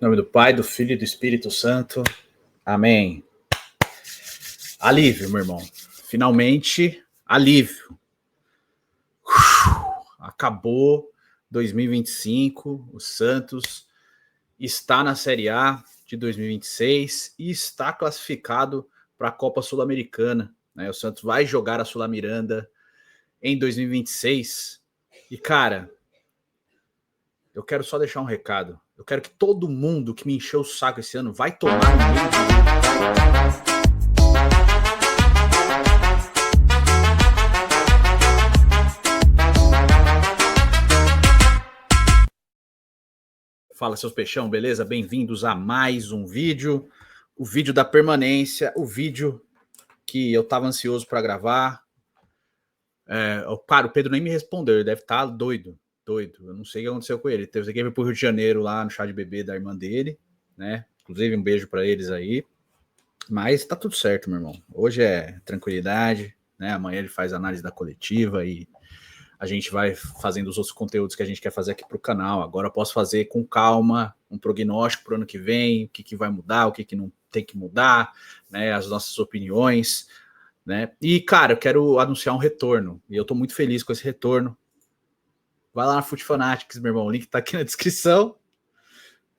Em nome do Pai, do Filho e do Espírito Santo. Amém. Alívio, meu irmão. Finalmente, alívio. Acabou 2025. O Santos está na Série A de 2026 e está classificado para a Copa Sul-Americana. O Santos vai jogar a Sul-Miranda em 2026. E, cara, eu quero só deixar um recado. Eu quero que todo mundo que me encheu o saco esse ano vai tomar no meio de... Fala, seus peixão, beleza? Bem-vindos a mais um vídeo. O vídeo da permanência, o vídeo que eu tava ansioso para gravar. Cara, o Pedro nem me respondeu, ele deve estar doido. Eu não sei o que aconteceu com ele. Teve que ir pro Rio de Janeiro lá no chá de bebê da irmã dele, né? Inclusive, um beijo para eles aí. Mas tá tudo certo, meu irmão. Hoje é tranquilidade, né? Amanhã ele faz análise da coletiva e a gente vai fazendo os outros conteúdos que a gente quer fazer aqui pro canal. Agora eu posso fazer com calma um prognóstico pro ano que vem, o que vai mudar, o que não tem que mudar, né? As nossas opiniões, né? E, cara, eu quero anunciar um retorno. E eu tô muito feliz com esse retorno. Vai lá na Fute Fanatics, meu irmão. O link tá aqui na descrição.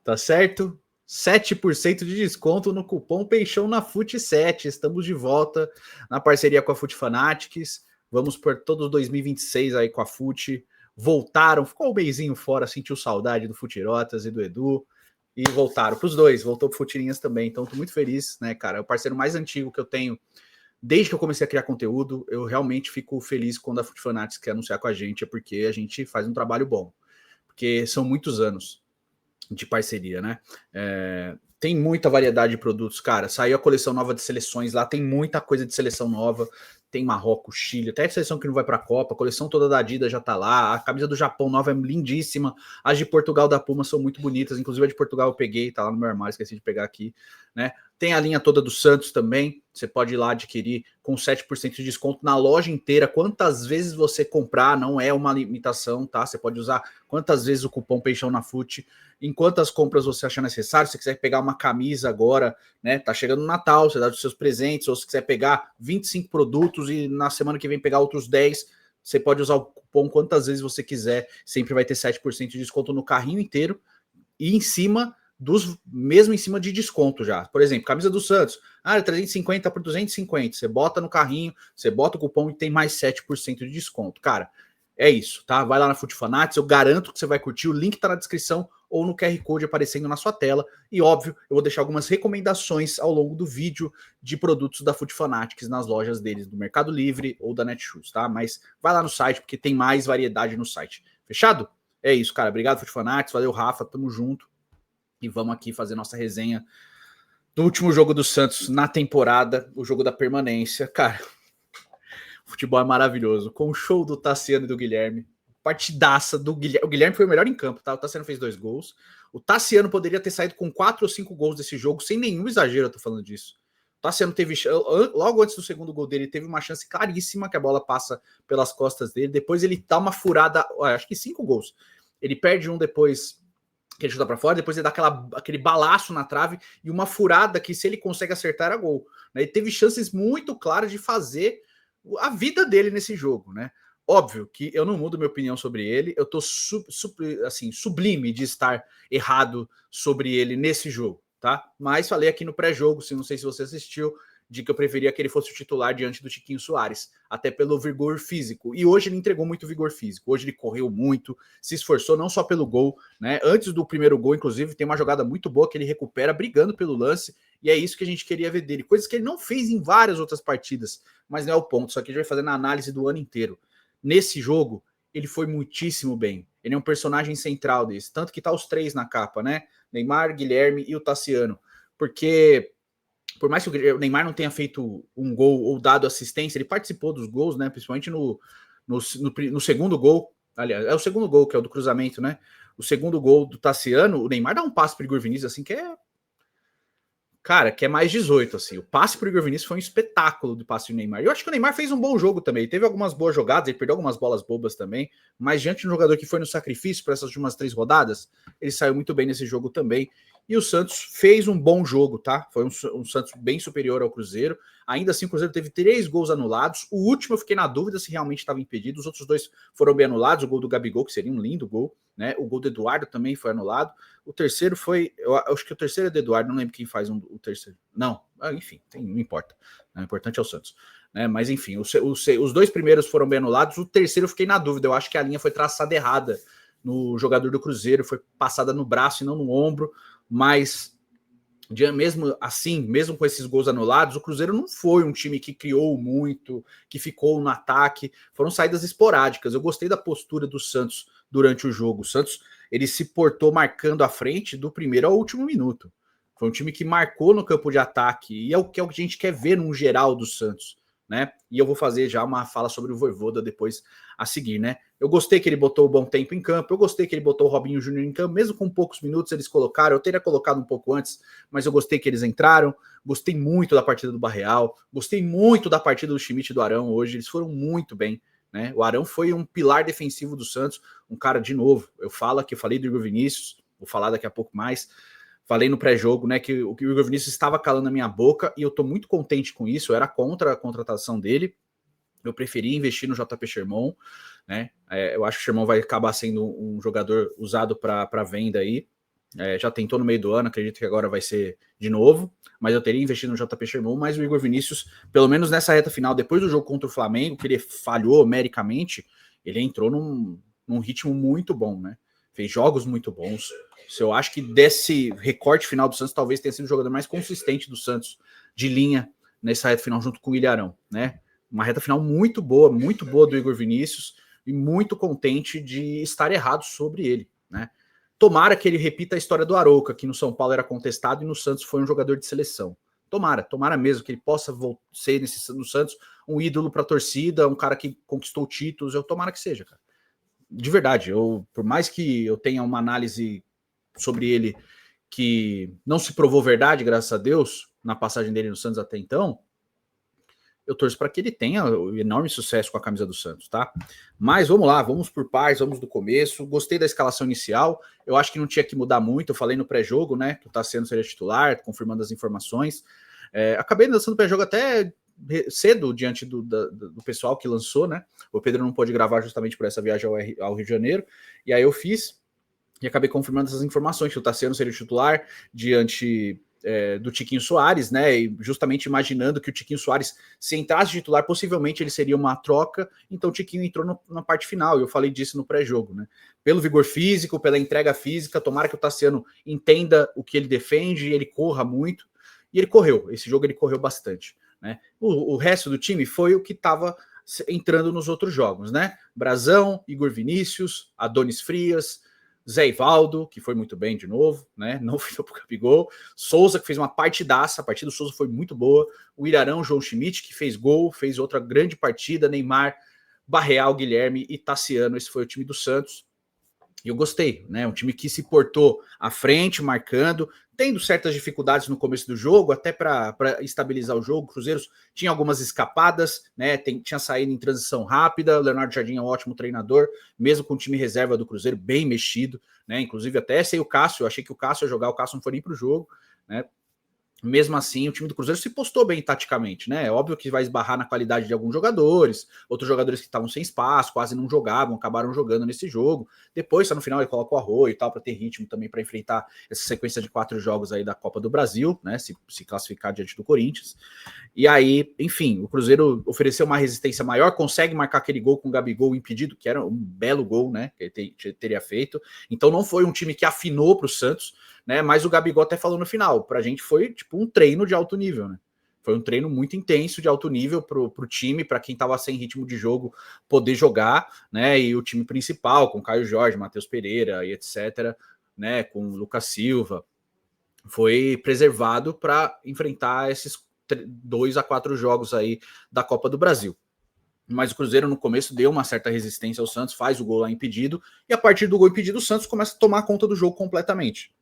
Tá certo? 7% de desconto no cupom Peixão na Fute 7. Estamos de volta na parceria com a Fute Fanatics. Vamos por todo 2026 aí com a Fute. Voltaram, ficou um mêsinho fora, sentiu saudade do Futirotas e do Edu. E voltaram pros dois, voltou pro Futirinhas também. Então tô muito feliz, né, cara? É o parceiro mais antigo que eu tenho desde que eu comecei a criar conteúdo. Eu realmente fico feliz quando a Fute Fanatics quer anunciar com a gente, é porque a gente faz um trabalho bom. Porque são muitos anos de parceria, né? Tem muita variedade de produtos, cara. Saiu a coleção nova de seleções lá, tem muita coisa de seleção nova. Tem Marrocos, Chile, até a seleção que não vai para a Copa, a coleção toda da Adidas já tá lá, a camisa do Japão nova é lindíssima, as de Portugal da Puma são muito bonitas, inclusive a de Portugal eu peguei, tá lá no meu armário, esqueci de pegar aqui, né? Tem a linha toda do Santos também, você pode ir lá adquirir com 7% de desconto na loja inteira, quantas vezes você comprar, não é uma limitação, tá? Você pode usar quantas vezes o cupom Peixão na Fute, em quantas compras você achar necessário. Se você quiser pegar uma camisa agora, né? Tá chegando o Natal, você dá os seus presentes, ou se quiser pegar 25 produtos e na semana que vem pegar outros 10, você pode usar o cupom quantas vezes você quiser, sempre vai ter 7% de desconto no carrinho inteiro e em cima mesmo em cima de desconto já. Por exemplo, camisa do Santos, 350 por 250, você bota no carrinho, você bota o cupom e tem mais 7% de desconto. Cara, é isso, tá? Vai lá na Fute Fanatics, eu garanto que você vai curtir, o link tá na descrição ou no QR Code aparecendo na sua tela. E óbvio, eu vou deixar algumas recomendações ao longo do vídeo de produtos da Fute Fanatics nas lojas deles, do Mercado Livre ou da Netshoes, tá? Mas vai lá no site, porque tem mais variedade no site. Fechado? É isso, cara. Obrigado, Fute Fanatics. Valeu, Rafa. Tamo junto. E vamos aqui fazer nossa resenha do último jogo do Santos na temporada, o jogo da permanência. Cara, o futebol é maravilhoso. Com o show do Tassiano e do Guilherme, partidaça do Guilherme. O Guilherme foi o melhor em campo, tá? O Tassiano fez 2 gols. O Tassiano poderia ter saído com 4 ou 5 gols desse jogo, sem nenhum exagero, eu tô falando disso. O Tassiano teve, logo antes do segundo gol dele, teve uma chance claríssima, que a bola passa pelas costas dele. Depois ele dá uma furada, acho que 5 gols. Ele perde um depois, que ele chuta para fora, depois ele dá aquele balaço na trave e uma furada que, se ele consegue acertar, era gol. Ele teve chances muito claras de fazer a vida dele nesse jogo, né? Óbvio que eu não mudo minha opinião sobre ele, eu tô sublime de estar errado sobre ele nesse jogo, tá? Mas falei aqui no pré-jogo, não sei se você assistiu, de que eu preferia que ele fosse o titular diante do Tiquinho Soares, até pelo vigor físico. E hoje ele entregou muito vigor físico. Hoje ele correu muito, se esforçou não só pelo gol, né? Antes do primeiro gol, inclusive, tem uma jogada muito boa que ele recupera brigando pelo lance, e é isso que a gente queria ver dele. Coisas que ele não fez em várias outras partidas, mas não é o ponto. Só que a gente vai fazer na análise do ano inteiro. Nesse jogo, ele foi muitíssimo bem. Ele é um personagem central desse, tanto que tá os 3 na capa, né? Neymar, Guilherme e o Tassiano. Porque por mais que o Neymar não tenha feito um gol ou dado assistência, ele participou dos gols, né? Principalmente no segundo gol. Aliás, é o segundo gol, que é o do cruzamento, né? O segundo gol do Tassiano, o Neymar dá um passe pro Igor Vinícius, assim, que é... Cara, que é mais 18, assim. O passe pro Igor Vinícius foi um espetáculo do passe do Neymar. Eu acho que o Neymar fez um bom jogo também. Ele teve algumas boas jogadas, ele perdeu algumas bolas bobas também, mas diante de um jogador que foi no sacrifício para essas últimas 3 rodadas, ele saiu muito bem nesse jogo também. e o Santos fez um bom jogo, tá? Foi um Santos bem superior ao Cruzeiro. Ainda assim, o Cruzeiro teve 3 gols anulados. O último eu fiquei na dúvida se realmente estava impedido. Os outros 2 foram bem anulados. O gol do Gabigol, que seria um lindo gol, né? O gol do Eduardo também foi anulado. O terceiro foi... Eu acho que o terceiro é do Eduardo, não lembro quem faz o terceiro. Não, enfim, não importa. O importante é o Santos. Né? Mas enfim, os 2 primeiros foram bem anulados. O terceiro eu fiquei na dúvida. Eu acho que a linha foi traçada errada no jogador do Cruzeiro. Foi passada no braço e não no ombro. Mas... mesmo assim, mesmo com esses gols anulados, o Cruzeiro não foi um time que criou muito, que ficou no ataque, foram saídas esporádicas. Eu gostei da postura do Santos durante o jogo. O Santos, ele se portou marcando à frente do primeiro ao último minuto. Foi um time que marcou no campo de ataque, e é o que a gente quer ver no geral do Santos, né? E eu vou fazer já uma fala sobre o Vojvoda depois a seguir, né? Eu gostei que ele botou o Bom Tempo em campo, eu gostei que ele botou o Robinho Júnior em campo, mesmo com poucos minutos eles colocaram, eu teria colocado um pouco antes, mas eu gostei que eles entraram, gostei muito da partida do Barreal, gostei muito da partida do Schmidt e do Arão hoje, eles foram muito bem, né? O Arão foi um pilar defensivo do Santos, um cara, de novo, eu falei do Igor Vinícius, vou falar daqui a pouco mais, falei no pré-jogo, né, que o Igor Vinícius estava calando a minha boca, e eu tô muito contente com isso, eu era contra a contratação dele, eu preferi investir no JP Sherman, né? Eu acho que o Sherman vai acabar sendo um jogador usado para venda aí. Já tentou no meio do ano, acredito que agora vai ser de novo, mas eu teria investido no JP Sherman, mas o Igor Vinícius, pelo menos nessa reta final, depois do jogo contra o Flamengo, que ele falhou mericamente, ele entrou num ritmo muito bom, né? Fez jogos muito bons. Eu acho que desse recorte final do Santos, talvez tenha sido o jogador mais consistente do Santos, de linha, nessa reta final, junto com o Ilharão, né? Uma reta final muito boa do Igor Vinícius, e muito contente de estar errado sobre ele, né? Tomara que ele repita a história do Arouca, que no São Paulo era contestado e no Santos foi um jogador de seleção. Tomara mesmo que ele possa ser no Santos um ídolo para a torcida, um cara que conquistou títulos. Eu tomara que seja, cara. De verdade, por mais que eu tenha uma análise sobre ele que não se provou verdade, graças a Deus, na passagem dele no Santos até então, eu torço para que ele tenha um enorme sucesso com a camisa do Santos, tá? Mas vamos lá, vamos por partes, vamos do começo. Gostei da escalação inicial, eu acho que não tinha que mudar muito, eu falei no pré-jogo, né, que o Tassiano seria titular, confirmando as informações. Acabei lançando o pré-jogo até cedo, diante do pessoal que lançou, né? O Pedro não pôde gravar justamente por essa viagem ao Rio de Janeiro, e aí eu fiz, e acabei confirmando essas informações, que o Tassiano seria titular diante... do Tiquinho Soares, né? E justamente imaginando que o Tiquinho Soares, se entrasse titular, possivelmente ele seria uma troca. Então o Tiquinho entrou na parte final, e eu falei disso no pré-jogo, né? Pelo vigor físico, pela entrega física, tomara que o Tassiano entenda o que ele defende, e ele corra muito. E ele correu, esse jogo ele correu bastante, né? O resto do time foi o que estava entrando nos outros jogos, né? Brazão, Igor Vinícius, Adonis Frias, Zé Ivaldo, que foi muito bem de novo, né? Não ficou pro Gabigol. Souza, que fez uma partidaça, a partida do Souza foi muito boa. O Ilharão, João Schmidt, que fez gol, fez outra grande partida. Neymar, Barreal, Guilherme e Tassiano. Esse foi o time do Santos. E eu gostei, né? Um time que se portou à frente, marcando, tendo certas dificuldades no começo do jogo, até para estabilizar o jogo. O Cruzeiro tinha algumas escapadas, né? Tinha saído em transição rápida. O Leonardo Jardim é um ótimo treinador, mesmo com o time reserva do Cruzeiro bem mexido, né? Inclusive, até sem o Cássio, eu achei que o Cássio ia jogar, o Cássio não foi nem para o jogo, né? Mesmo assim, o time do Cruzeiro se postou bem taticamente, né? É óbvio que vai esbarrar na qualidade de alguns jogadores, outros jogadores que estavam sem espaço, quase não jogavam, acabaram jogando nesse jogo. Depois, só no final, ele coloca o Arroio e tal, para ter ritmo também para enfrentar essa sequência de 4 jogos aí da Copa do Brasil, né? Se classificar diante do Corinthians. E aí, enfim, o Cruzeiro ofereceu uma resistência maior, consegue marcar aquele gol com o Gabigol impedido, que era um belo gol, né? Que ele teria feito. Então, não foi um time que afinou para o Santos, né? Mas o Gabigol até falou no final, pra gente foi tipo um treino de alto nível, né? Foi um treino muito intenso de alto nível pro time, para quem tava sem ritmo de jogo poder jogar, né? E o time principal, com Caio Jorge, Matheus Pereira e etc., né? Com Lucas Silva, foi preservado para enfrentar esses 2 a 4 jogos aí da Copa do Brasil. Mas o Cruzeiro no começo deu uma certa resistência ao Santos, faz o gol lá impedido, e a partir do gol impedido o Santos começa a tomar conta do jogo completamente.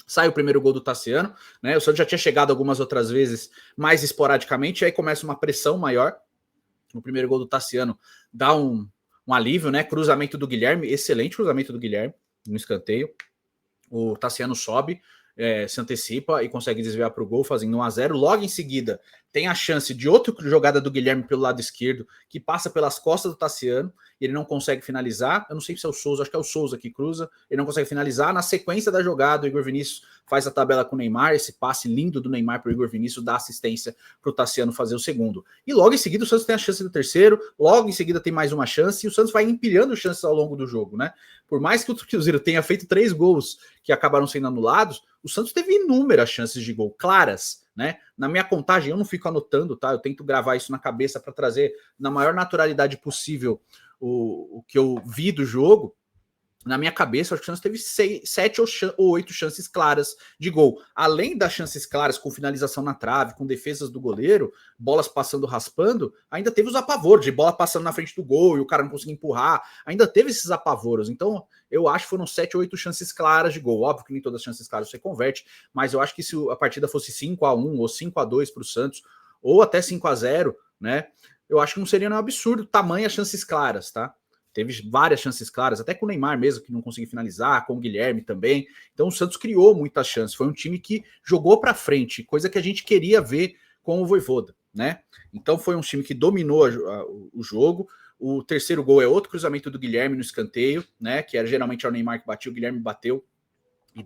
Sai o primeiro gol do Tassiano, né? O Santos já tinha chegado algumas outras vezes, mais esporadicamente, e aí começa uma pressão maior. O primeiro gol do Tassiano dá um alívio, né? Cruzamento do Guilherme, excelente cruzamento do Guilherme no escanteio. O Tassiano sobe, se antecipa e consegue desviar para o gol, fazendo 1-0. Logo em seguida, tem a chance de outra jogada do Guilherme pelo lado esquerdo, que passa pelas costas do Tassiano, e ele não consegue finalizar. Eu não sei se é o Souza, acho que é o Souza que cruza, ele não consegue finalizar. Na sequência da jogada, o Igor Vinícius faz a tabela com o Neymar, esse passe lindo do Neymar para o Igor Vinícius dá assistência para o Tassiano fazer o segundo. E logo em seguida o Santos tem a chance do terceiro, logo em seguida tem mais uma chance, e o Santos vai empilhando chances ao longo do jogo, né? Por mais que o Cruzeiro tenha feito 3 gols que acabaram sendo anulados, o Santos teve inúmeras chances de gol, claras, né? Na minha contagem, eu não fico anotando, tá? Eu tento gravar isso na cabeça para trazer na maior naturalidade possível o que eu vi do jogo. Na minha cabeça, acho que o Santos teve 7 ou 8 chances claras de gol. Além das chances claras com finalização na trave, com defesas do goleiro, bolas passando, raspando, ainda teve os apavoros de bola passando na frente do gol e o cara não conseguia empurrar. Ainda teve esses apavoros. Então, eu acho que foram 7 ou 8 chances claras de gol. Óbvio que nem todas as chances claras você converte, mas eu acho que se a partida fosse 5-1 ou 5-2 para o Santos, ou até 5-0, né? Eu acho que não seria um absurdo tamanhas chances claras, tá? Teve várias chances claras, até com o Neymar mesmo, que não conseguiu finalizar, com o Guilherme também. Então o Santos criou muitas chances. Foi um time que jogou para frente, coisa que a gente queria ver com o Vojvoda, né? Então foi um time que dominou o jogo. O terceiro gol é outro cruzamento do Guilherme no escanteio, né? Que era geralmente o Neymar que batia, o Guilherme bateu e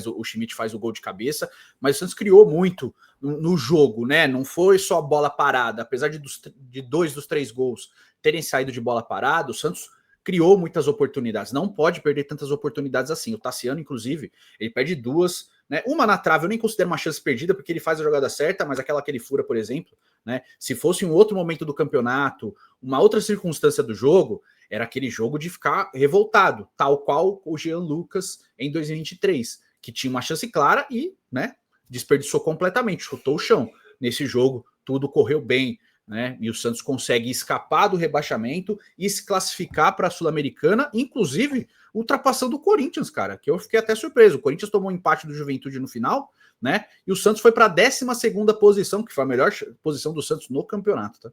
o Schmidt faz o gol de cabeça, mas o Santos criou muito no jogo, né? Não foi só bola parada, apesar de 2 dos 3 gols terem saído de bola parada, o Santos criou muitas oportunidades. Não pode perder tantas oportunidades assim. O Tassiano, inclusive, ele perde 2, né? Uma na trave eu nem considero uma chance perdida, porque ele faz a jogada certa, mas aquela que ele fura, por exemplo, né? Se fosse um outro momento do campeonato, uma outra circunstância do jogo, era aquele jogo de ficar revoltado, tal qual o Jean Lucas em 2023, que tinha uma chance clara e, né, desperdiçou completamente, chutou o chão. Nesse jogo, tudo correu bem, né? E o Santos consegue escapar do rebaixamento e se classificar para a Sul-Americana, inclusive ultrapassando o Corinthians, cara, que eu fiquei até surpreso. O Corinthians tomou um empate do Juventude no final, né? E o Santos foi para a 12ª posição, que foi a melhor posição do Santos no campeonato, tá?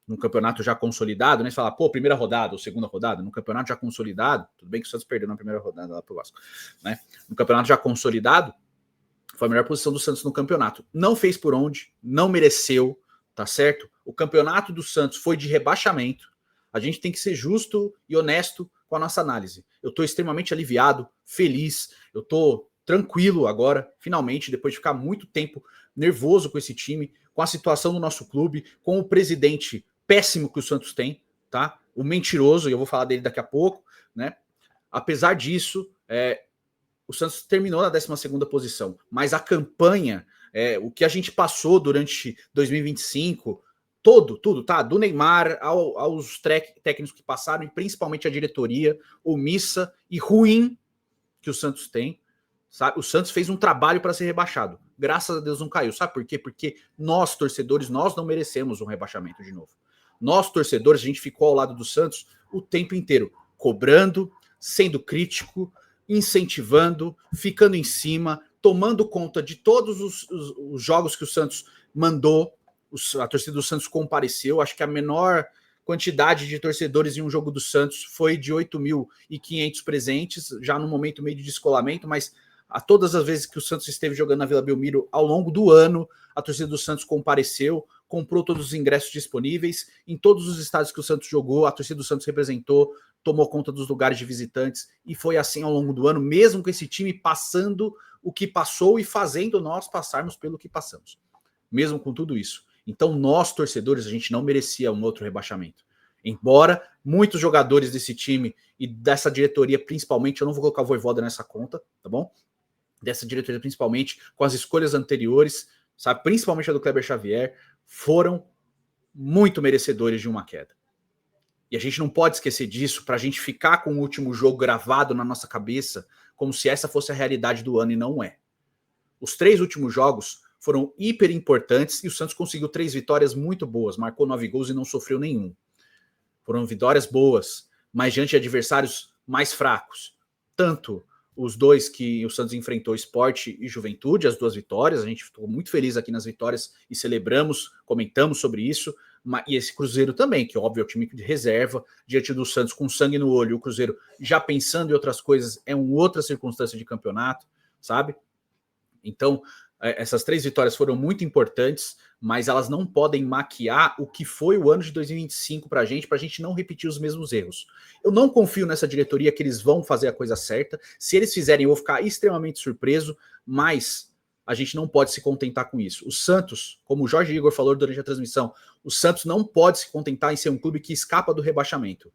No campeonato já consolidado, né? Você fala, pô, primeira rodada ou segunda rodada, no campeonato já consolidado, tudo bem que o Santos perdeu na primeira rodada lá pro Vasco, né? No campeonato já consolidado, foi a melhor posição do Santos no campeonato. Não fez por onde, não mereceu, tá certo? O campeonato do Santos foi de rebaixamento. A gente tem que ser justo e honesto com a nossa análise. Eu tô extremamente aliviado, feliz, eu tô tranquilo agora, finalmente, depois de ficar muito tempo nervoso com esse time, com a situação do nosso clube, com o presidente péssimo que o Santos tem, tá? O mentiroso, e eu vou falar dele daqui a pouco, né? Apesar disso, o Santos terminou na 12ª posição, mas a campanha, o que a gente passou durante 2025, tudo, tá? Do Neymar aos técnicos que passaram, e principalmente a diretoria omissa e ruim que o Santos tem, sabe? O Santos fez um trabalho para ser rebaixado. Graças a Deus não caiu. Sabe por quê? Porque nós, torcedores, nós não merecemos um rebaixamento de novo. Nós, torcedores, a gente ficou ao lado do Santos o tempo inteiro, cobrando, sendo crítico, incentivando, ficando em cima, tomando conta de todos os jogos que o Santos mandou. A torcida do Santos compareceu. Acho que a menor quantidade de torcedores em um jogo do Santos foi de 8.500 presentes, já no momento meio de descolamento, mas a todas as vezes que o Santos esteve jogando na Vila Belmiro ao longo do ano, a torcida do Santos compareceu, comprou todos os ingressos disponíveis, em todos os estádios que o Santos jogou, a torcida do Santos representou, tomou conta dos lugares de visitantes, e foi assim ao longo do ano, mesmo com esse time passando o que passou e fazendo nós passarmos pelo que passamos, mesmo com tudo isso. Então nós, torcedores, a gente não merecia um outro rebaixamento. Embora muitos jogadores desse time e dessa diretoria, principalmente, eu não vou colocar o Vojvoda nessa conta, tá bom? Dessa diretoria, principalmente, com as escolhas anteriores, sabe, principalmente a do Kleber Xavier, foram muito merecedores de uma queda. E a gente não pode esquecer disso para a gente ficar com o último jogo gravado na nossa cabeça como se essa fosse a realidade do ano, e não é. Os 3 últimos jogos foram hiper importantes e o Santos conseguiu 3 vitórias muito boas, marcou 9 gols e não sofreu nenhum. Foram vitórias boas, mas diante de adversários mais fracos. Tanto os 2 que o Santos enfrentou, Sport e Juventude, as 2 vitórias, a gente ficou muito feliz aqui nas vitórias e celebramos, comentamos sobre isso, e esse Cruzeiro também, que óbvio é o time de reserva, diante do Santos com sangue no olho, o Cruzeiro já pensando em outras coisas, é uma outra circunstância de campeonato, sabe? Então, essas 3 vitórias foram muito importantes, mas elas não podem maquiar o que foi o ano de 2025 para a gente não repetir os mesmos erros. Eu não confio nessa diretoria que eles vão fazer a coisa certa. Se eles fizerem, eu vou ficar extremamente surpreso, mas a gente não pode se contentar com isso. O Santos, como o Jorge Igor falou durante a transmissão, o Santos não pode se contentar em ser um clube que escapa do rebaixamento.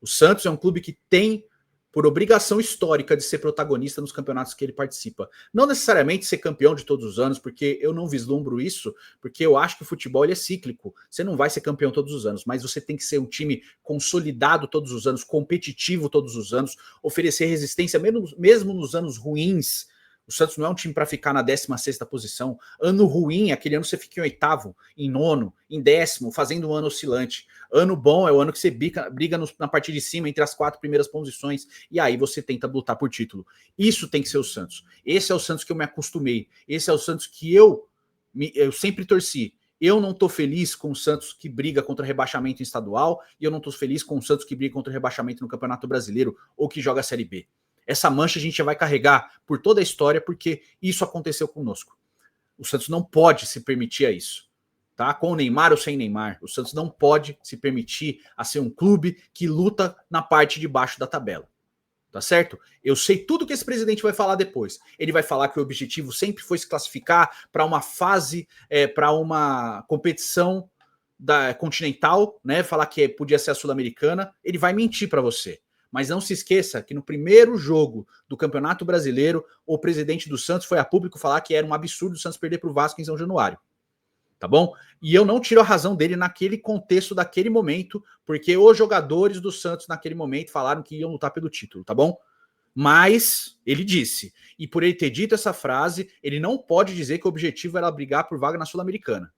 O Santos é um clube que tem por obrigação histórica de ser protagonista nos campeonatos que ele participa. Não necessariamente ser campeão de todos os anos, porque eu não vislumbro isso, porque eu acho que o futebol ele é cíclico. Você não vai ser campeão todos os anos, mas você tem que ser um time consolidado todos os anos, competitivo todos os anos, oferecer resistência mesmo nos anos ruins. O Santos não é um time para ficar na 16ª posição. Ano ruim, aquele ano você fica em 8º, em 9º, em 10º, fazendo um ano oscilante. Ano bom é o ano que você briga na parte de cima entre as 4 primeiras posições e aí você tenta lutar por título. Isso tem que ser o Santos. Esse é o Santos que eu me acostumei. Esse é o Santos que eu sempre torci. Eu não estou feliz com o Santos que briga contra rebaixamento em estadual e eu não estou feliz com o Santos que briga contra rebaixamento no Campeonato Brasileiro ou que joga a Série B. Essa mancha a gente vai carregar por toda a história porque isso aconteceu conosco. O Santos não pode se permitir a isso. Tá? Com o Neymar ou sem Neymar, o Santos não pode se permitir a ser um clube que luta na parte de baixo da tabela. Tá certo? Eu sei tudo que esse presidente vai falar depois. Ele vai falar que o objetivo sempre foi se classificar para uma fase, para uma competição continental, né? Falar que podia ser a Sul-Americana. Ele vai mentir para você. Mas não se esqueça que no primeiro jogo do Campeonato Brasileiro, o presidente do Santos foi a público falar que era um absurdo o Santos perder para o Vasco em São Januário. Tá bom? E eu não tiro a razão dele naquele contexto, daquele momento, porque os jogadores do Santos naquele momento falaram que iam lutar pelo título, tá bom? Mas ele disse, e por ele ter dito essa frase, ele não pode dizer que o objetivo era brigar por vaga na Sul-Americana.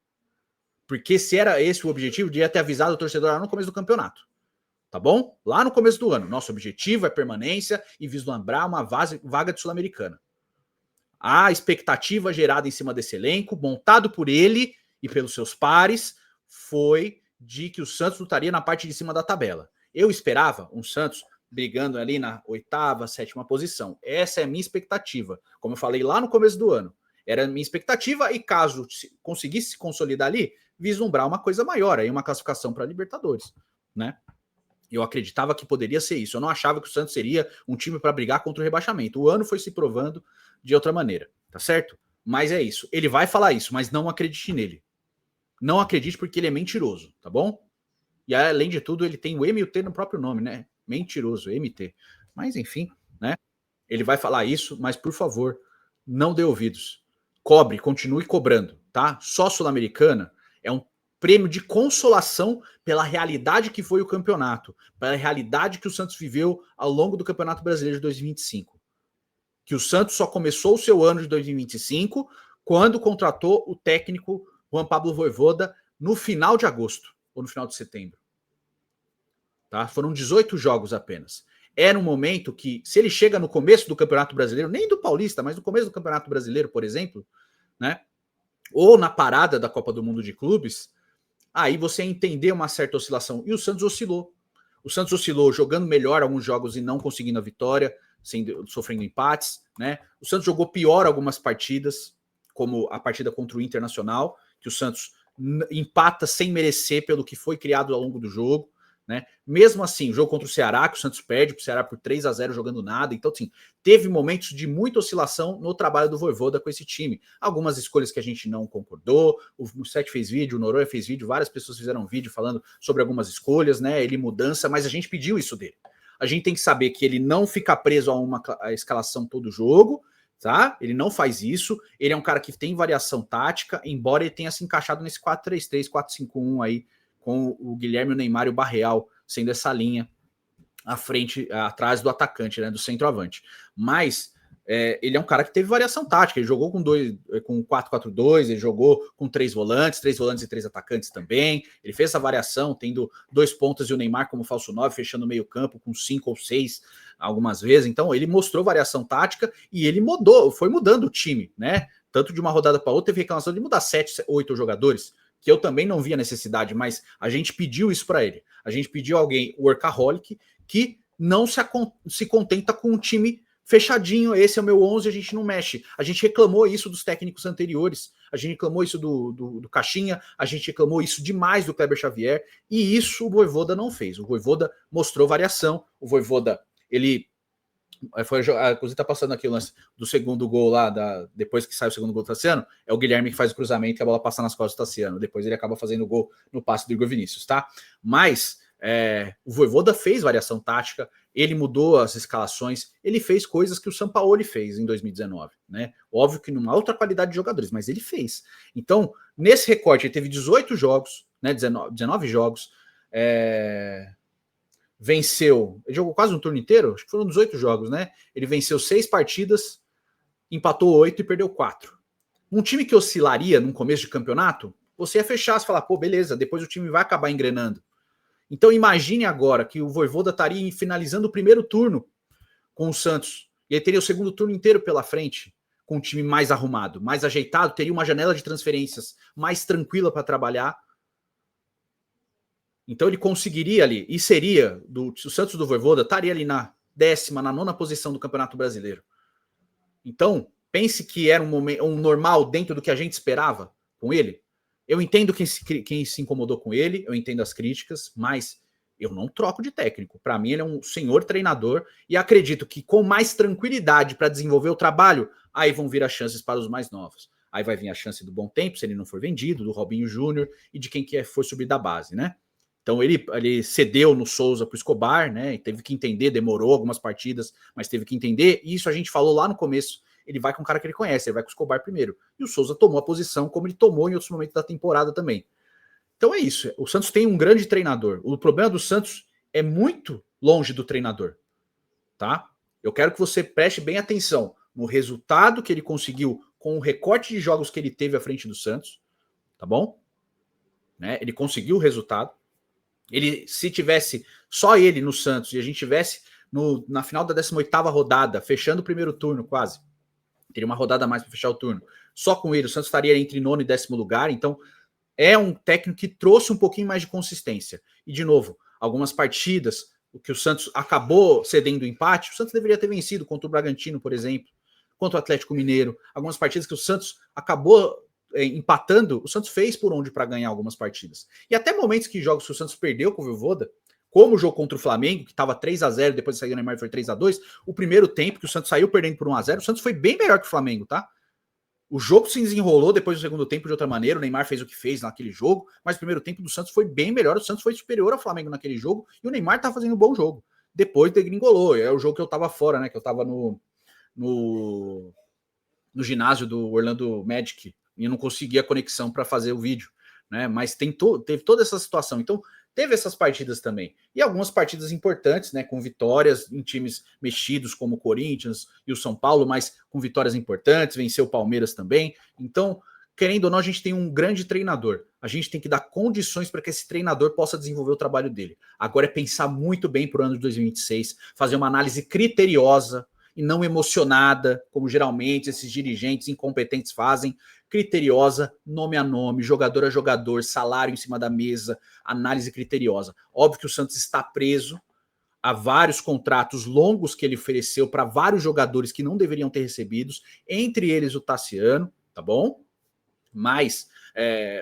Porque se era esse o objetivo, devia ter avisado o torcedor lá no começo do campeonato. Tá bom? Lá no começo do ano. Nosso objetivo é permanência e vislumbrar uma vaga de Sul-Americana. A expectativa gerada em cima desse elenco, montado por ele e pelos seus pares, foi de que o Santos lutaria na parte de cima da tabela. Eu esperava um Santos brigando ali na 8ª, 7ª posição. Essa é a minha expectativa. Como eu falei lá no começo do ano. Era a minha expectativa e caso conseguisse se consolidar ali, vislumbrar uma coisa maior, aí uma classificação para a Libertadores, né? Eu acreditava que poderia ser isso. Eu não achava que o Santos seria um time para brigar contra o rebaixamento. O ano foi se provando de outra maneira, tá certo? Mas é isso. Ele vai falar isso, mas não acredite nele. Não acredite porque ele é mentiroso, tá bom? E além de tudo, ele tem o M e o T no próprio nome, né? Mentiroso, MT. Mas enfim, né? Ele vai falar isso, mas por favor, não dê ouvidos. Cobre, continue cobrando, tá? Só Sul-Americana é um prêmio de consolação pela realidade que foi o campeonato, pela realidade que o Santos viveu ao longo do Campeonato Brasileiro de 2025. Que o Santos só começou o seu ano de 2025 quando contratou o técnico Juan Pablo Vojvoda no final de agosto ou no final de setembro. Tá? Foram 18 jogos apenas. Era um momento que, se ele chega no começo do Campeonato Brasileiro, nem do Paulista, mas no começo do Campeonato Brasileiro, por exemplo, né? Ou na parada da Copa do Mundo de Clubes, aí você entender uma certa oscilação. E o Santos oscilou. O Santos oscilou jogando melhor alguns jogos e não conseguindo a vitória, sofrendo empates, né? O Santos jogou pior algumas partidas, como a partida contra o Internacional, que o Santos empata sem merecer pelo que foi criado ao longo do jogo, né? Mesmo assim, o jogo contra o Ceará, que o Santos perde para o Ceará por 3-0 jogando nada. Então, assim, teve momentos de muita oscilação no trabalho do Vojvoda com esse time. Algumas escolhas que a gente não concordou, o Sete fez vídeo, o Noronha fez vídeo, várias pessoas fizeram vídeo falando sobre algumas escolhas, né? Ele mudança, mas a gente pediu isso dele. A gente tem que saber que ele não fica preso a escalação todo jogo, tá? Ele não faz isso. Ele é um cara que tem variação tática, embora ele tenha se encaixado nesse 4-3-3, 4-5-1 aí, com o Guilherme, o Neymar e o Barreal sendo essa linha à frente, atrás do atacante, né, do centroavante. Mas ele é um cara que teve variação tática. Ele jogou com 4-4-2, ele jogou com 3 volantes e 3 atacantes também. Ele fez essa variação, tendo 2 pontas e o Neymar como falso 9, fechando o meio campo com 5 ou 6 algumas vezes. Então ele mostrou variação tática e ele foi mudando o time, né? Tanto de uma rodada para outra, teve reclamação de mudar 7, 8 jogadores, que eu também não via necessidade, mas a gente pediu isso para ele. A gente pediu alguém workaholic que não se contenta com um time fechadinho, esse é o meu 11, a gente não mexe. A gente reclamou isso dos técnicos anteriores, a gente reclamou isso do Caixinha, a gente reclamou isso demais do Kleber Xavier, e isso o Vojvoda não fez. O Vojvoda mostrou variação, o Vojvoda, ele foi, inclusive tá passando aqui o lance do segundo gol lá, depois que sai o segundo gol do Tassiano, é o Guilherme que faz o cruzamento e a bola passa nas costas do Tassiano, depois ele acaba fazendo o gol no passe do Igor Vinícius, tá? Mas o Vojvoda fez variação tática, ele mudou as escalações, ele fez coisas que o Sampaoli fez em 2019, né? Óbvio que numa outra qualidade de jogadores, mas ele fez. Então, nesse recorte, ele teve 18 jogos, né? 19 jogos, venceu, ele jogou quase um turno inteiro, acho que foram 18 jogos, né? Ele venceu 6 partidas, empatou 8 e perdeu 4. Um time que oscilaria no começo de campeonato, você ia fechar, você falar, pô, beleza, depois o time vai acabar engrenando. Então imagine agora que o Vojvoda estaria finalizando o primeiro turno com o Santos, e ele teria o segundo turno inteiro pela frente, com um time mais arrumado, mais ajeitado, teria uma janela de transferências mais tranquila para trabalhar. Então ele conseguiria ali, e seria, o Santos do Vojvoda estaria ali na 10ª, na 9ª posição do Campeonato Brasileiro. Então, pense que era um normal dentro do que a gente esperava com ele. Eu entendo quem se incomodou com ele, eu entendo as críticas, mas eu não troco de técnico. Para mim, ele é um senhor treinador e acredito que com mais tranquilidade para desenvolver o trabalho, aí vão vir as chances para os mais novos. Aí vai vir a chance do Bom Tempo, se ele não for vendido, do Robinho Júnior e de quem for subir da base, né? Então ele cedeu no Souza para o Escobar, né? E teve que entender, demorou algumas partidas, mas teve que entender. E isso a gente falou lá no começo. Ele vai com o cara que ele conhece, ele vai com o Escobar primeiro. E o Souza tomou a posição como ele tomou em outros momentos da temporada também. Então é isso. O Santos tem um grande treinador. O problema do Santos é muito longe do treinador, tá? Eu quero que você preste bem atenção no resultado que ele conseguiu com o recorte de jogos que ele teve à frente do Santos, tá bom? Né? Ele conseguiu o resultado. Ele, se tivesse só ele no Santos e a gente tivesse na final da 18ª rodada, fechando o primeiro turno quase, teria uma rodada a mais para fechar o turno, só com ele o Santos estaria entre 9º e 10º lugar, então é um técnico que trouxe um pouquinho mais de consistência. E de novo, algumas partidas, o que o Santos acabou cedendo o empate, o Santos deveria ter vencido contra o Bragantino, por exemplo, contra o Atlético Mineiro, algumas partidas que o Santos acabou empatando, o Santos fez por onde para ganhar algumas partidas. E até momentos que jogos que o Santos perdeu com o Vojvoda, como o jogo contra o Flamengo, que estava 3-0, depois de sair do Neymar foi 3-2, o primeiro tempo que o Santos saiu perdendo por 1-0, o Santos foi bem melhor que o Flamengo, tá? O jogo se desenrolou depois do segundo tempo de outra maneira, o Neymar fez o que fez naquele jogo, mas o primeiro tempo do Santos foi bem melhor, o Santos foi superior ao Flamengo naquele jogo, e o Neymar tá fazendo um bom jogo. Depois degringolou, é o jogo que eu tava fora, né, que eu tava no ginásio do Orlando Magic, e eu não conseguia conexão para fazer o vídeo, né? Mas teve toda essa situação. Então, teve essas partidas também. E algumas partidas importantes, né? Com vitórias em times mexidos, como o Corinthians e o São Paulo, mas com vitórias importantes, venceu o Palmeiras também. Então, querendo ou não, a gente tem um grande treinador. A gente tem que dar condições para que esse treinador possa desenvolver o trabalho dele. Agora é pensar muito bem para o ano de 2026, fazer uma análise criteriosa e não emocionada, como geralmente esses dirigentes incompetentes fazem, criteriosa, nome a nome, jogador a jogador, salário em cima da mesa, análise criteriosa. Óbvio que o Santos está preso a vários contratos longos que ele ofereceu para vários jogadores que não deveriam ter recebidos, entre eles o Tassiano, tá bom? Mas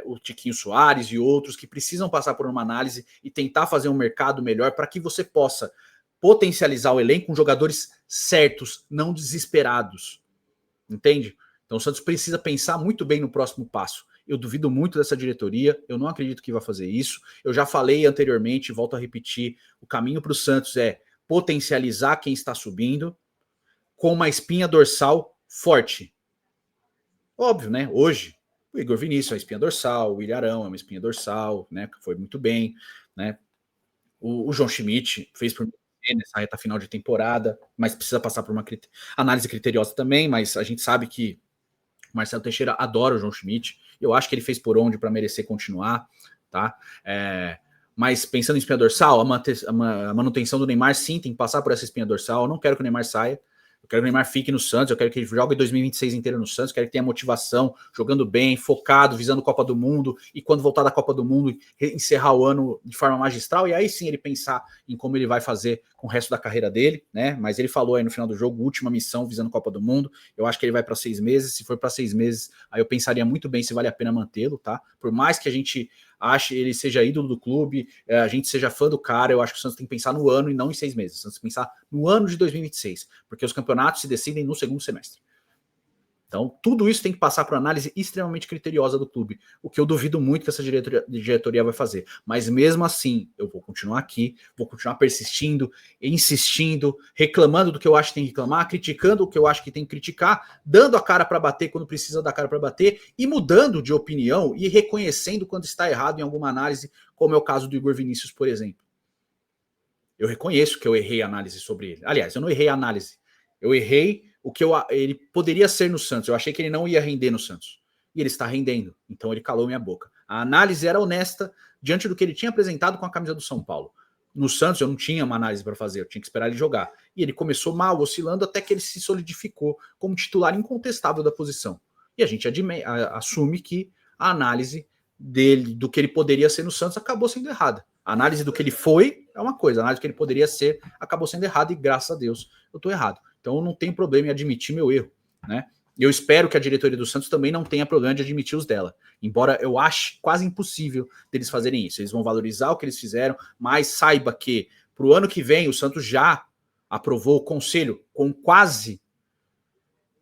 o Tiquinho Soares e outros que precisam passar por uma análise e tentar fazer um mercado melhor para que você possa potencializar o elenco com jogadores certos, não desesperados. Entende? Então o Santos precisa pensar muito bem no próximo passo. Eu duvido muito dessa diretoria, eu não acredito que vai fazer isso. Eu já falei anteriormente, volto a repetir, o caminho para o Santos é potencializar quem está subindo com uma espinha dorsal forte. Óbvio, né? Hoje, o Igor Vinícius é uma espinha dorsal, o Ilharão é uma espinha dorsal, né? Que foi muito bem, né? O João Schmidt fez por nessa reta final de temporada, mas precisa passar por uma análise criteriosa também, mas a gente sabe que o Marcelo Teixeira adora o João Schmidt, eu acho que ele fez por onde para merecer continuar, tá? Mas pensando em espinha dorsal, a manutenção do Neymar sim tem que passar por essa espinha dorsal, eu não quero que o Neymar saia, Eu quero que o Neymar fique no Santos, eu quero que ele jogue 2026 inteiro no Santos, eu quero que tenha motivação, jogando bem, focado, visando a Copa do Mundo, e quando voltar da Copa do Mundo, encerrar o ano de forma magistral, e aí sim ele pensar em como ele vai fazer com o resto da carreira dele, né? Mas ele falou aí no final do jogo, última missão visando a Copa do Mundo. Eu acho que ele vai para 6 meses. Se for para 6 meses, aí eu pensaria muito bem se vale a pena mantê-lo, tá? Por mais que a gente ache ele seja ídolo do clube, a gente seja fã do cara, eu acho que o Santos tem que pensar no ano e não em 6 meses. O Santos tem que pensar no ano de 2026, porque os campeonatos se decidem no segundo semestre. Então, tudo isso tem que passar por uma análise extremamente criteriosa do clube, o que eu duvido muito que essa diretoria vai fazer. Mas mesmo assim, eu vou continuar aqui, vou continuar persistindo, insistindo, reclamando do que eu acho que tem que reclamar, criticando o que eu acho que tem que criticar, dando a cara para bater quando precisa dar a cara para bater e mudando de opinião e reconhecendo quando está errado em alguma análise, como é o caso do Igor Vinícius, por exemplo. Eu reconheço que eu errei a análise sobre ele. Aliás, eu não errei a análise. Eu errei o que ele poderia ser no Santos. Eu achei que ele não ia render no Santos. E ele está rendendo. Então ele calou minha boca. A análise era honesta diante do que ele tinha apresentado com a camisa do São Paulo. No Santos eu não tinha uma análise para fazer. Eu tinha que esperar ele jogar. E ele começou mal, oscilando, até que ele se solidificou como titular incontestável da posição. E a gente assume que a análise dele, do que ele poderia ser no Santos, acabou sendo errada. A análise do que ele foi é uma coisa. A análise do que ele poderia ser acabou sendo errada. E graças a Deus eu estou errado. Então eu não tenho problema em admitir meu erro, né? Eu espero que a diretoria do Santos também não tenha problema de admitir os dela, embora eu ache quase impossível deles fazerem isso. Eles vão valorizar o que eles fizeram, mas saiba que para o ano que vem o Santos já aprovou o conselho, com quase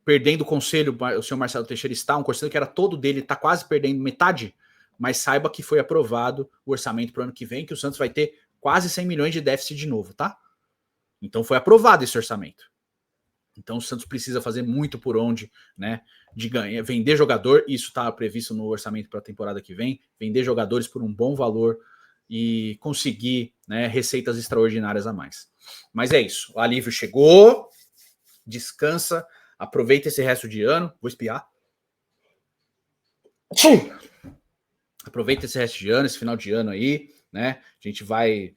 perdendo o conselho, o senhor Marcelo Teixeira está, um conselho que era todo dele, está quase perdendo metade, mas saiba que foi aprovado o orçamento para o ano que vem, que o Santos vai ter quase 100 milhões de déficit de novo, tá? Então foi aprovado esse orçamento. Então o Santos precisa fazer muito por onde, né? De ganhar, vender jogador, isso está previsto no orçamento para a temporada que vem, vender jogadores por um bom valor e conseguir, né, receitas extraordinárias a mais. Mas é isso, o alívio chegou, descansa, aproveita esse resto de ano, vou espiar. Aproveita esse resto de ano, esse final de ano aí, né? A gente vai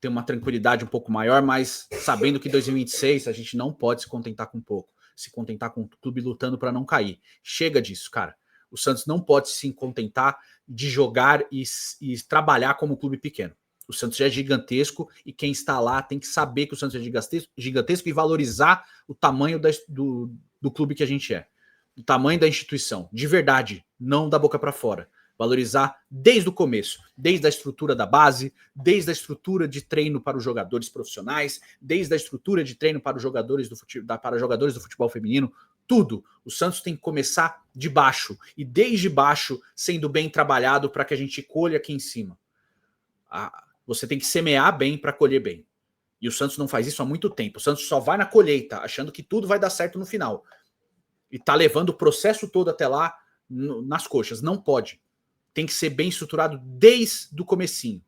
ter uma tranquilidade um pouco maior, mas sabendo que 2026 a gente não pode se contentar com pouco, se contentar com o clube lutando para não cair. Chega disso, cara. O Santos não pode se contentar de jogar e trabalhar como um clube pequeno. O Santos já é gigantesco e quem está lá tem que saber que o Santos é gigantesco e valorizar o tamanho do clube que a gente é. O tamanho da instituição, de verdade, não da boca para fora. Valorizar desde o começo, desde a estrutura da base, desde a estrutura de treino para os jogadores profissionais, desde a estrutura de treino para os jogadores para jogadores do futebol feminino, tudo. O Santos tem que começar de baixo e desde baixo sendo bem trabalhado para que a gente colha aqui em cima. Você tem que semear bem para colher bem. E o Santos não faz isso há muito tempo. O Santos só vai na colheita, achando que tudo vai dar certo no final. E tá levando o processo todo até lá nas coxas. Não pode. Tem que ser bem estruturado desde o comecinho.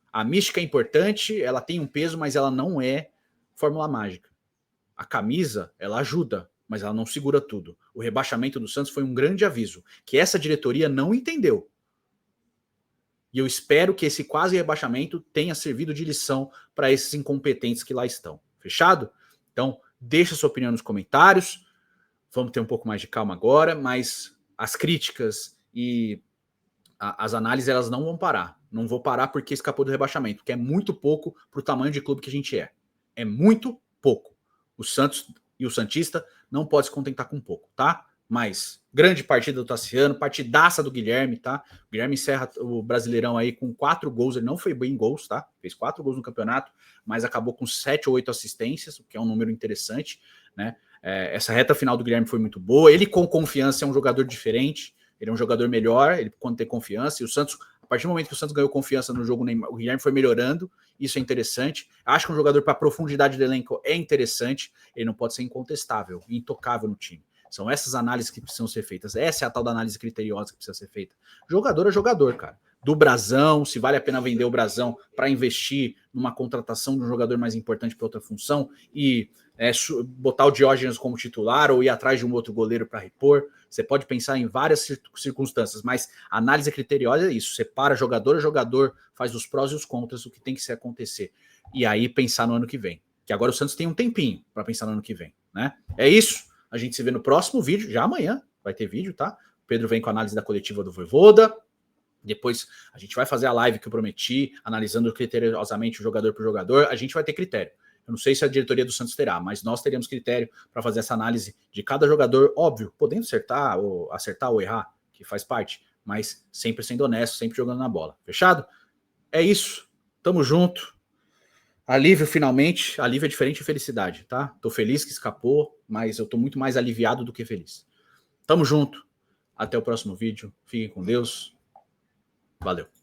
A mística é importante, ela tem um peso, mas ela não é fórmula mágica. A camisa, ela ajuda, mas ela não segura tudo. O rebaixamento do Santos foi um grande aviso, que essa diretoria não entendeu. E eu espero que esse quase rebaixamento tenha servido de lição para esses incompetentes que lá estão. Fechado? Então, deixa sua opinião nos comentários. Vamos ter um pouco mais de calma agora, mas as críticas e as análises elas não vão parar. Não vou parar porque escapou do rebaixamento, porque é muito pouco para o tamanho de clube que a gente é. É muito pouco. O Santos e o Santista não pode se contentar com pouco, tá? Mas grande partida do Tassiano, partidaça do Guilherme, tá? O Guilherme encerra o Brasileirão aí com 4 gols, ele não foi bem em gols, tá? Fez 4 gols no campeonato, mas acabou com 7 ou 8 assistências, o que é um número interessante, né? Essa reta final do Guilherme foi muito boa, ele com confiança é um jogador diferente, ele é um jogador melhor, ele quando tem confiança, e o Santos, a partir do momento que o Santos ganhou confiança no jogo, o Guilherme foi melhorando, isso é interessante. Acho que um jogador para profundidade do elenco é interessante, ele não pode ser incontestável, intocável no time. São essas análises que precisam ser feitas, essa é a tal da análise criteriosa que precisa ser feita. Jogador é jogador, cara. Do Brasão, se vale a pena vender o Brasão para investir numa contratação de um jogador mais importante para outra função e botar o Diógenes como titular ou ir atrás de um outro goleiro para repor. Você pode pensar em várias circunstâncias, mas a análise criteriosa é isso. Separa jogador a jogador, faz os prós e os contras, o que tem que se acontecer. E aí pensar no ano que vem. Que agora o Santos tem um tempinho para pensar no ano que vem, né? É isso. A gente se vê no próximo vídeo, já amanhã vai ter vídeo, tá? O Pedro vem com a análise da coletiva do Vojvoda. Depois a gente vai fazer a live que eu prometi, analisando criteriosamente o jogador por jogador. A gente vai ter critério. Eu não sei se a diretoria do Santos terá, mas nós teremos critério para fazer essa análise de cada jogador, óbvio, podendo acertar ou errar, que faz parte, mas sempre sendo honesto, sempre jogando na bola. Fechado? É isso. Tamo junto. Alívio finalmente. Alívio é diferente de felicidade, tá? Tô feliz que escapou, mas eu tô muito mais aliviado do que feliz. Tamo junto. Até o próximo vídeo. Fiquem com Deus. Valeu.